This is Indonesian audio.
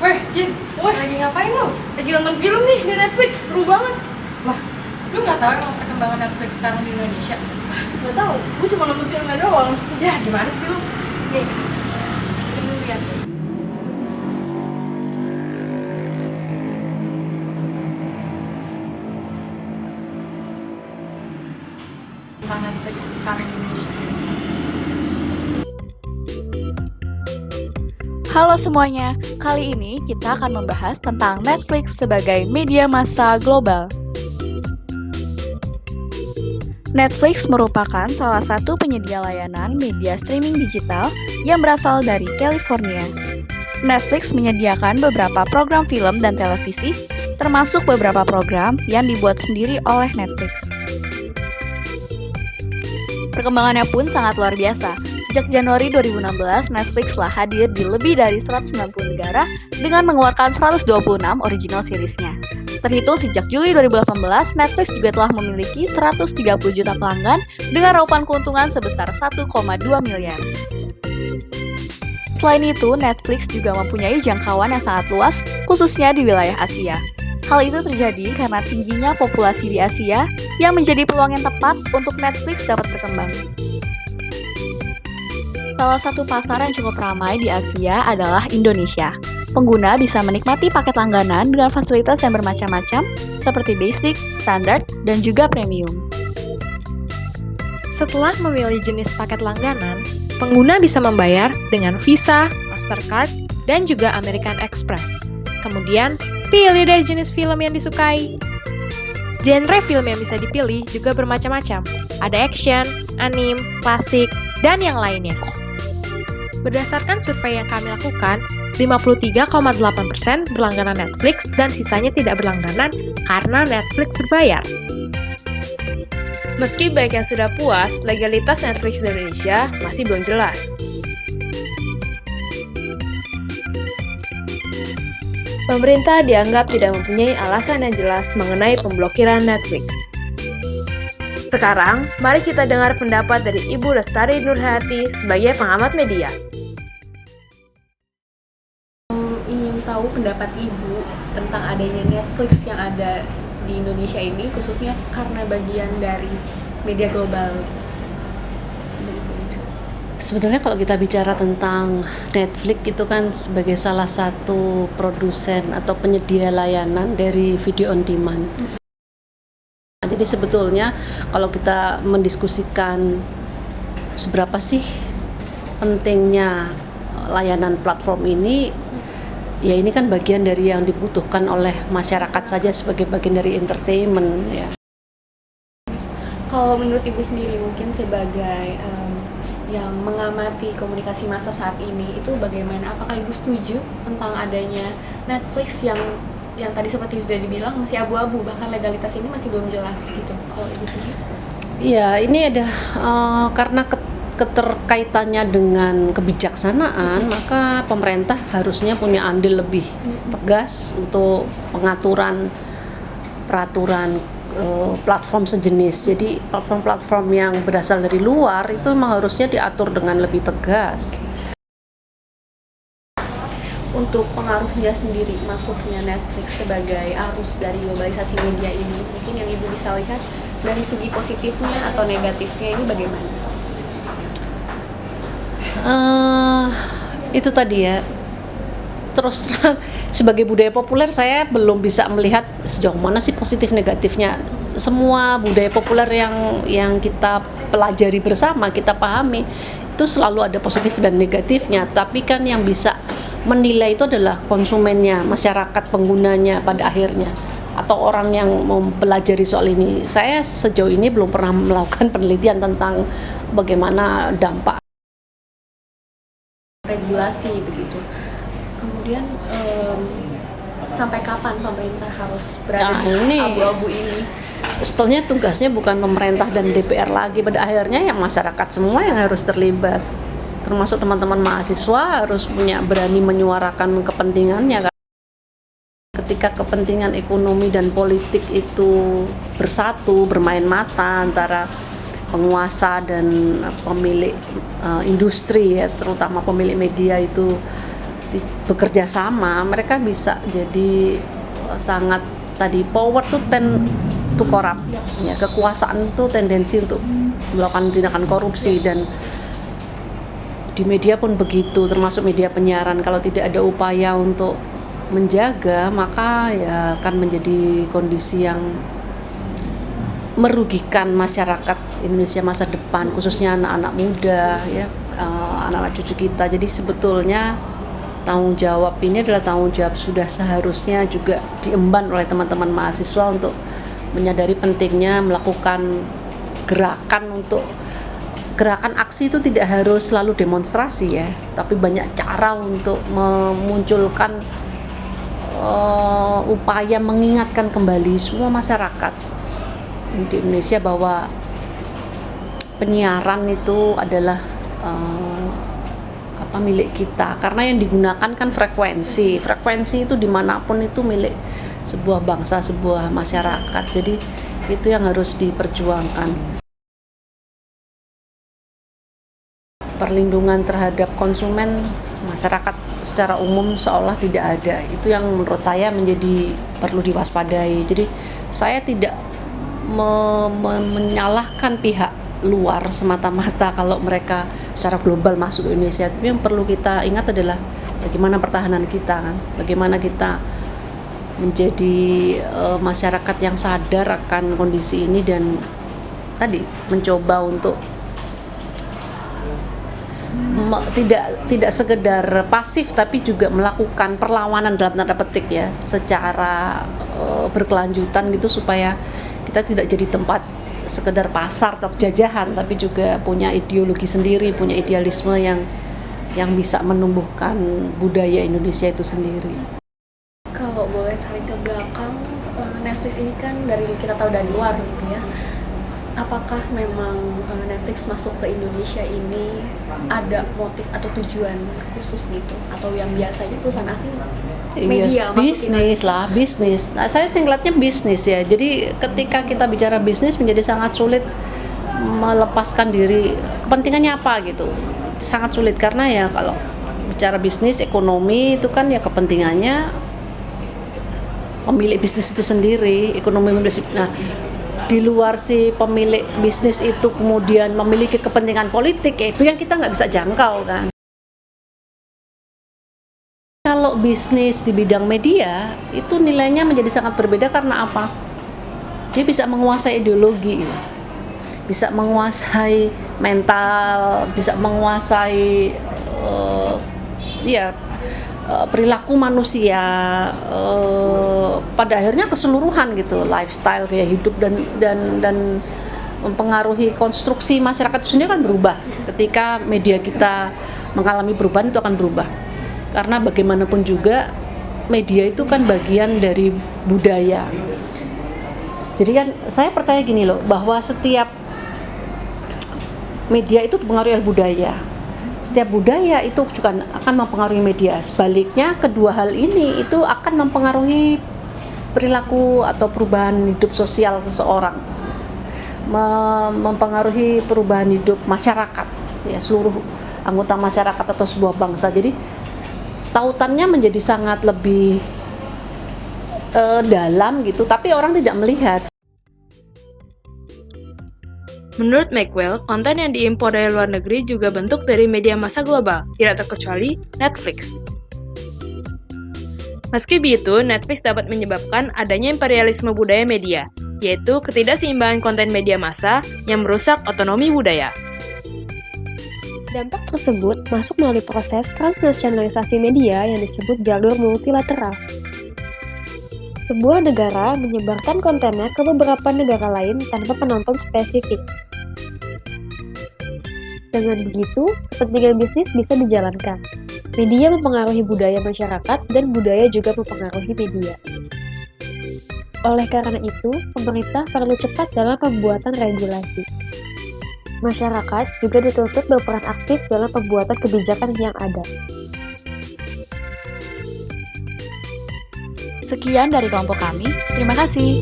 Weh, Jin, lagi ngapain lo? Lagi nonton film nih di Netflix, seru banget. Lah, lu nggak tahu emang perkembangan Netflix sekarang di Indonesia? Nggak tahu, gue cuma nonton filmnya doang. Ya, gimana sih lu? Nih, lu lihat. Tentang Netflix sekarang di Indonesia. Halo semuanya, kali ini kita akan membahas tentang Netflix sebagai media massa global. Netflix merupakan salah satu penyedia layanan media streaming digital yang berasal dari California. Netflix menyediakan beberapa program film dan televisi, termasuk beberapa program yang dibuat sendiri oleh Netflix. Perkembangannya pun sangat luar biasa. Sejak Januari 2016, Netflix telah hadir di lebih dari 190 negara dengan mengeluarkan 126 original seriesnya. Terhitung sejak Juli 2018, Netflix juga telah memiliki 130 juta pelanggan dengan raupan keuntungan sebesar 1,2 miliar. Selain itu, Netflix juga mempunyai jangkauan yang sangat luas, khususnya di wilayah Asia. Hal itu terjadi karena tingginya populasi di Asia yang menjadi peluang yang tepat untuk Netflix dapat berkembang. Salah satu pasar yang cukup ramai di Asia adalah Indonesia. Pengguna bisa menikmati paket langganan dengan fasilitas yang bermacam-macam, seperti basic, standard, dan juga premium. Setelah memilih jenis paket langganan, pengguna bisa membayar dengan Visa, Mastercard, dan juga American Express. Kemudian, pilih dari jenis film yang disukai. Genre film yang bisa dipilih juga bermacam-macam. Ada action, anime, klasik, dan yang lainnya. Berdasarkan survei yang kami lakukan, 53,8% berlangganan Netflix dan sisanya tidak berlangganan karena Netflix berbayar. Meski banyak yang sudah puas, legalitas Netflix di Indonesia masih belum jelas. Pemerintah dianggap tidak mempunyai alasan yang jelas mengenai pemblokiran Netflix. Sekarang, mari kita dengar pendapat dari Ibu Lestari Nurhayati sebagai pengamat media. Ingin tahu pendapat Ibu tentang adanya Netflix yang ada di Indonesia ini, khususnya karena bagian dari media global. Sebetulnya kalau kita bicara tentang Netflix itu kan sebagai salah satu produsen atau penyedia layanan dari video on demand. Jadi sebetulnya kalau kita mendiskusikan seberapa sih pentingnya layanan platform ini, ya ini kan bagian dari yang dibutuhkan oleh masyarakat saja sebagai bagian dari entertainment ya. Kalau menurut Ibu sendiri mungkin sebagai yang mengamati komunikasi massa saat ini itu bagaimana? Apakah Ibu setuju tentang adanya Netflix yang tadi seperti sudah dibilang masih abu-abu, bahkan legalitas ini masih belum jelas gitu? Kalau Ibu sendiri? Iya, ini ada karena keterkaitannya dengan kebijaksanaan, maka pemerintah harusnya punya andil lebih tegas untuk pengaturan peraturan platform sejenis. Jadi platform-platform yang berasal dari luar itu memang harusnya diatur dengan lebih tegas. Untuk pengaruhnya sendiri, masuknya Netflix sebagai arus dari globalisasi media ini, mungkin yang Ibu bisa lihat dari segi positifnya atau negatifnya ini bagaimana? Itu tadi ya, terus terang sebagai budaya populer saya belum bisa melihat sejauh mana sih positif negatifnya. Semua budaya populer yang kita pelajari bersama, kita pahami, itu selalu ada positif dan negatifnya, tapi kan yang bisa menilai itu adalah konsumennya, masyarakat penggunanya pada akhirnya, atau orang yang mempelajari soal ini. Saya sejauh ini belum pernah melakukan penelitian tentang bagaimana dampak Regulasi begitu. Kemudian sampai kapan pemerintah harus berada di abu-abu ini? Sebetulnya tugasnya bukan pemerintah dan DPR lagi, pada akhirnya yang masyarakat semua yang harus terlibat, termasuk teman-teman mahasiswa harus berani menyuarakan kepentingannya. Ketika kepentingan ekonomi dan politik itu bersatu, bermain mata antara penguasa dan pemilik industri ya, terutama pemilik media itu bekerja sama, mereka bisa jadi sangat tadi power tuh tend to corrupt, ya kekuasaan tuh tendensi untuk melakukan tindakan korupsi, dan di media pun begitu, termasuk media penyiaran. Kalau tidak ada upaya untuk menjaga, maka ya akan menjadi kondisi yang merugikan masyarakat Indonesia masa depan, khususnya anak-anak muda, ya anak-anak cucu kita. Jadi sebetulnya tanggung jawab ini adalah tanggung jawab sudah seharusnya juga diemban oleh teman-teman mahasiswa untuk menyadari pentingnya melakukan gerakan aksi. Itu tidak harus selalu demonstrasi ya, tapi banyak cara untuk memunculkan upaya mengingatkan kembali semua masyarakat di Indonesia bahwa penyiaran itu adalah milik kita, karena yang digunakan kan frekuensi itu dimanapun itu milik sebuah bangsa, sebuah masyarakat. Jadi itu yang harus diperjuangkan. Perlindungan terhadap konsumen, masyarakat secara umum seolah tidak ada. Itu yang menurut saya menjadi perlu diwaspadai. Jadi saya tidak menyalahkan pihak luar semata-mata kalau mereka secara global masuk ke Indonesia. Tapi yang perlu kita ingat adalah bagaimana pertahanan kita kan, bagaimana kita menjadi masyarakat yang sadar akan kondisi ini, dan tadi mencoba untuk tidak sekedar pasif, tapi juga melakukan perlawanan dalam tanda petik ya, secara berkelanjutan gitu, supaya kita tidak jadi tempat sekedar pasar atau jajahan, tapi juga punya ideologi sendiri, punya idealisme yang bisa menumbuhkan budaya Indonesia itu sendiri. Kalau boleh tarik ke belakang, Netflix ini kan kita tahu dari luar gitu ya. Apakah memang Netflix masuk ke Indonesia ini ada motif atau tujuan khusus gitu, atau yang biasanya perusahaan asing media bisnis. Nah, saya singkatnya bisnis ya. Jadi ketika kita bicara bisnis menjadi sangat sulit melepaskan diri, kepentingannya apa gitu. Sangat sulit, karena ya kalau bicara bisnis, ekonomi itu kan ya kepentingannya pemilik bisnis itu sendiri, ekonomi bisnis. Nah, di luar si pemilik bisnis itu kemudian memiliki kepentingan politik, ya itu yang kita nggak bisa jangkau kan. Kalau bisnis di bidang media itu nilainya menjadi sangat berbeda, karena apa? Dia bisa menguasai ideologi, bisa menguasai mental, bisa menguasai perilaku manusia, pada akhirnya keseluruhan gitu, lifestyle, gaya hidup, dan mempengaruhi konstruksi masyarakat itu sendiri kan berubah. Ketika media kita mengalami perubahan, itu akan berubah. Karena bagaimanapun juga media itu kan bagian dari budaya. Jadi kan saya percaya gini loh, bahwa setiap media itu dipengaruhi oleh budaya. Setiap budaya itu juga akan mempengaruhi media. Sebaliknya, kedua hal ini itu akan mempengaruhi perilaku atau perubahan hidup sosial seseorang, mempengaruhi perubahan hidup masyarakat, ya seluruh anggota masyarakat atau sebuah bangsa. Jadi tautannya menjadi sangat lebih dalam gitu, tapi orang tidak melihat. Menurut Maxwell, konten yang diimpor dari luar negeri juga bentuk dari media massa global, tidak terkecuali Netflix. Meski begitu, Netflix dapat menyebabkan adanya imperialisme budaya media, yaitu ketidakseimbangan konten media massa yang merusak otonomi budaya. Dampak tersebut masuk melalui proses transnasionalisasi media yang disebut jalur multilateral. Sebuah negara menyebarkan kontennya ke beberapa negara lain tanpa penonton spesifik. Dengan begitu, kepentingan bisnis bisa dijalankan. Media mempengaruhi budaya masyarakat dan budaya juga mempengaruhi media. Oleh karena itu, pemerintah perlu cepat dalam pembuatan regulasi. Masyarakat juga dituntut berperan aktif dalam pembuatan kebijakan yang ada. Sekian dari kelompok kami. Terima kasih.